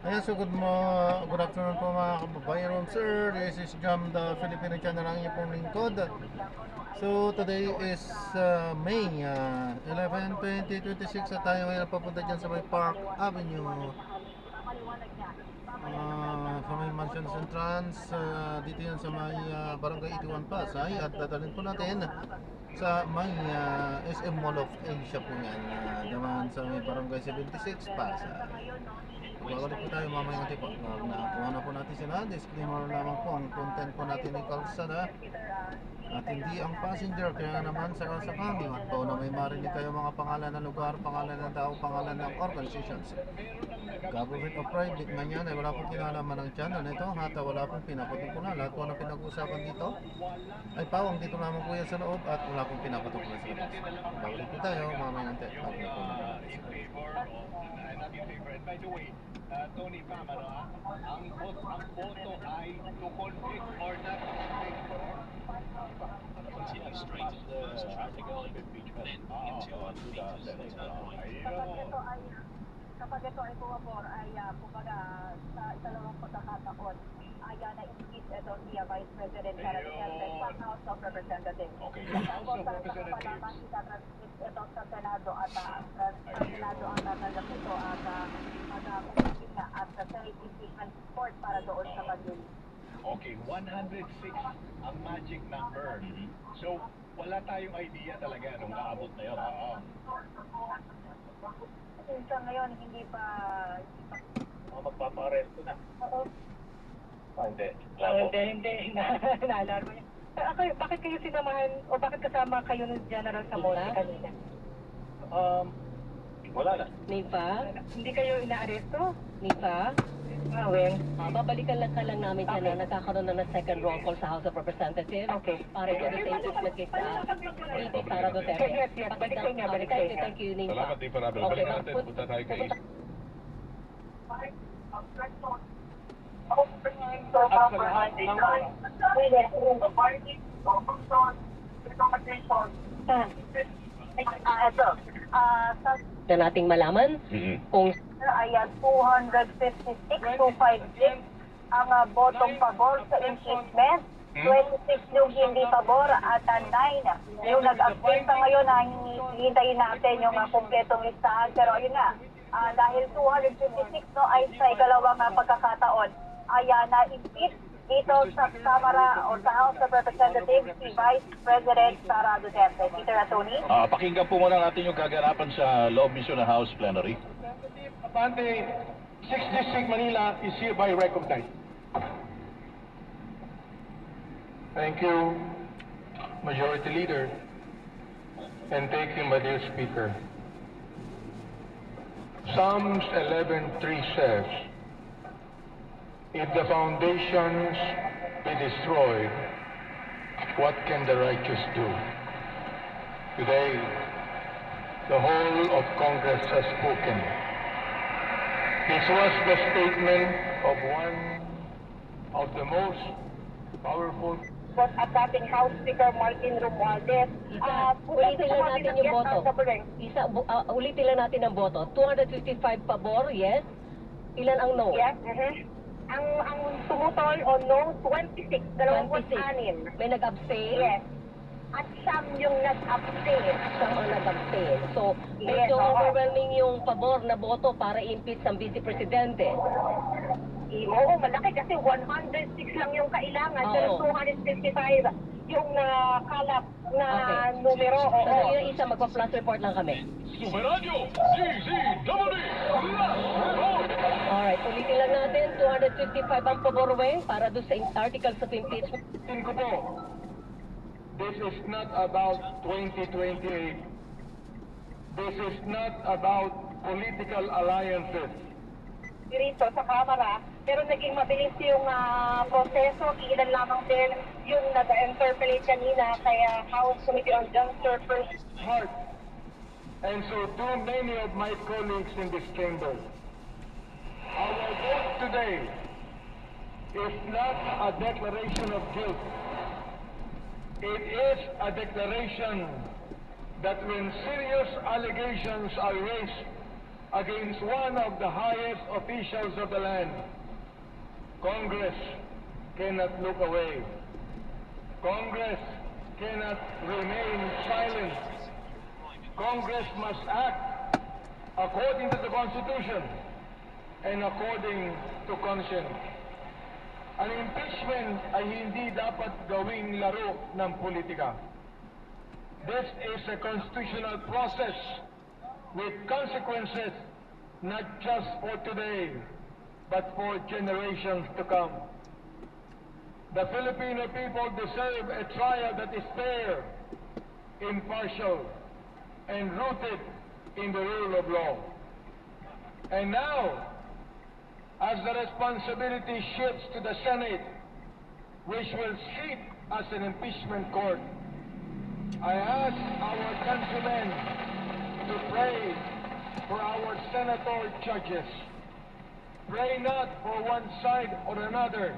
Ayan, so good afternoon po mga kababayan. Sir, this is Jam, the Filipino channel ng inyong pong lingkod. So today is May 11, 2026 at tayo ngayon papunta dyan sa may Park Avenue, sa may Mansions Entrance, dito yan sa may Barangay 81 Pasay, at dadalhin po natin sa may SM Mall of Asia po yan, naman sa may Barangay 76 Pasay. Babalik po tayo mamaya natin po. Nakuha na po natin sila. Disclaimer lamang po, ang content po natin ay kalsada at hindi ang passenger. Kaya naman sa kami at po na may marinig kayo mga pangalan ng lugar, pangalan ng tao, pangalan ng organizations, government o private man yan, ay wala pong kinalaman ng channel na ito. Hata wala pong pinapatukulan. Lahat po na pinag-uusapan dito ay pawang dito lamang po yan sa loob at wala pong pinapatukulan sa labas. Babalik po tayo mamaya natin. Babalik po natin. By the way, Tony Pam, ang boto ay to convict or not to convict. Continue straight to the first traffic light, then in 200 meters to the turn right. Kapag ito ay pumabor ay kumbaga sa ikalawang pagkakataon ay na-increase ito siya Vice President Sara Duterte sa House of Representatives. Okay, House of Representatives. Ito sa Senado at sa Senado ang tatanggap ito at sa Senate Impeachment Court para doon sa pag-release. Okay, 106 ang magic number. So, wala tayong idea talaga nung naabot na yun. Sa ngayon, hindi pa... Magpapa-arresto na. Oo. Hindi. Hindi. Naalarma niya. Bakit kayo sinamahan o bakit kasama kayo ng General Zamora kanina? Wala na. Nipa? Hindi kayo inaaresto? Nipa? Well. Babalikan lang ka lang namin dyan na nagkakaroon na ng second roll call sa House of Representatives. Okay. Para ito sa impeachment case VP Sara Duterte. Yes. Balik kayo niya. Thank you, Nipa. Salamat, Nipa Rabel. Balik natin. Punta tayo kay Is. Na nating malaman kung Ay 256-256 ang botong pabor sa impeachment. 26 yung hindi pabor at 9 yung nag-abstain sa ngayon na hihintayin natin yung kumpletong listahan. Pero ayun na, dahil 256 ay sa ikalawang pagkakataon ay na-impeach dito sa Kamara o sa House of Representatives si Vice President Sara Duterte. Peter Attorney. Pakinggan po muna natin yung kaganapan sa loob mismo ng House Plenary. Abante, 6th District Manila is hereby recognized. Thank you, Majority Leader, and thank you, my dear Speaker. Psalms 11:3 says, "If the foundations be destroyed, what can the righteous do?" Today, the whole of Congress has spoken. This was the statement of one of the most powerful. At dating House Speaker Martin Romualdez. ulitin lang natin yung boto. Ulitin lang natin ang boto. 255 pabor, yes. Ilan ang no? Yes. Ang tumutol o no, 26. 26. May nag-abstain? Yes. At siyam yung nag-abstain. Siyam ang nag-abstain. So, medyo overwhelming yung pabor na boto para impeach ang Vice Presidente. Oo, malaki kasi 106 lang yung kailangan. Pero 255 yung nakalap na numero. So, yung isa, magpa-plus report lang kami. Sumeradyo! DZWD! Alright, ulitin lang natin. 255 ang pabor, Weng, para doon sa articles of impeachment. Tingin ko po, this is not about 2028. This is not about political alliances. Dito sa Kamara, pero naging mabilis yung proseso. Ilan lamang din yung nag-interpellate kanina kaya House Committee on Justice Heart. And so do many of my colleagues in this chamber. Our vote today is not a declaration of guilt. It is a declaration that when serious allegations are raised against one of the highest officials of the land. Congress cannot look away. Congress cannot remain silent. Congress must act according to the Constitution and according to conscience. Ang impeachment ay hindi dapat gawing laro ng politika. This is a constitutional process with consequences not just for today, but for generations to come. The Filipino people deserve a trial that is fair, impartial, and rooted in the rule of law. And now, as the responsibility shifts to the Senate, which will sit as an impeachment court, I ask our countrymen to pray for our senator judges. Pray not for one side or another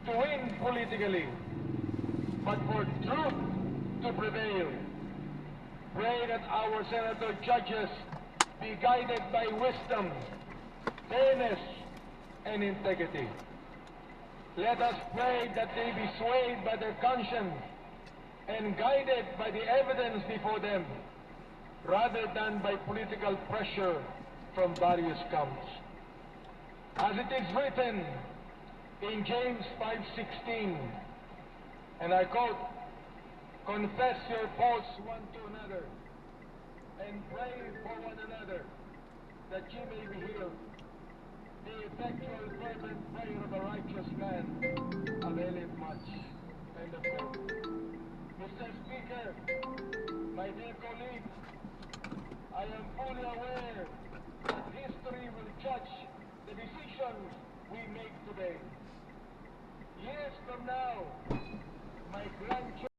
to win politically, but for truth to prevail. Pray that our senator judges be guided by wisdom, fairness, and integrity. Let us pray that they be swayed by their conscience and guided by the evidence before them, rather than by political pressure from various camps. As it is written in James 5:16, and I quote, "Confess your faults one to another, and pray for one another, that ye may be healed. The effectual fervent prayer of a righteous man availeth much." End of quote. Mr. Speaker, my dear colleagues, I am fully aware that history will judge the decisions we make today.